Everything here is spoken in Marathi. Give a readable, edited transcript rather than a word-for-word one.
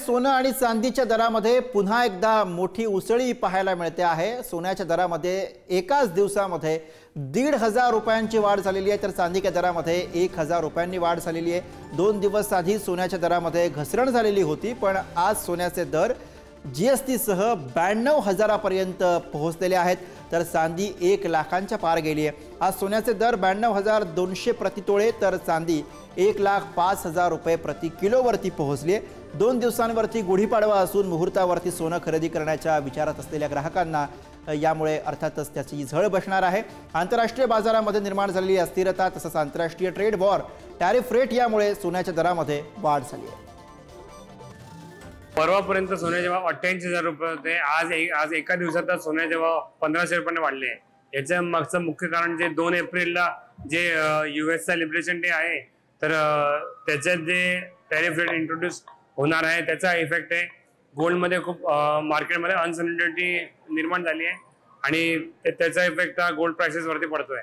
सोनं आणि चांदीच्या दरामध्ये पुन्हा एकदा मोठी उसळी पाहायला मिळते आहे। सोन्याच्या दरामध्ये एकाच दिवसामध्ये 1,500 रुपयांची वाढ झालेली आहे, तर चांदीच्या दरामध्ये 1,000 रुपयांनी वाढ झालेली आहे। 2 दिवस आधी सोन्याच्या दरामध्ये घसरण झालेली होती, पण आज सोन्याचे दर जीएसटी सह 92,000 पर्यंत पोहोचलेले आहेत, तर चांदी 1 लाखांच्या पार गेली आहे। आज सोन्याचे दर 92,200 प्रति तोळे, तर चांदी 1,05,000 रुपये प्रति किलोवरती पोहोचली आहे। 2 दिवसांवरती गुढीपाडवा असून मुहूर्तावरती सोनं खरेदी करण्याच्या विचारात असलेल्या ग्राहकांना यामुळे अर्थातच त्याची झळ बसणार आहे। आंतरराष्ट्रीय बाजारामध्ये निर्माण झालेली अस्थिरता तसंच आंतरराष्ट्रीय ट्रेड वॉर, टॅरिफ रेट यामुळे सोन्याच्या दरामध्ये वाढ झाली आहे। परवापर्यंत सोने जेव्हा 88,000 रुपये होते, आज एका दिवसात सोने जेव्हा 1,500 रुपयांनी वाढले आहे। याच्या मागचं मुख्य कारण जे 2 एप्रिलला जे यूएसचा लिबरेशन डे आहे, तर त्याच्यात जे टॅरिफ रेट इंट्रोड्यूस होणार आहे त्याचा इफेक्ट आहे। गोल्डमध्ये खूप मार्केटमध्ये अनसर्टनिटी निर्माण झाली आहे आणि त्याचा इफेक्ट गोल्ड प्राइसेसवरती पडतोय।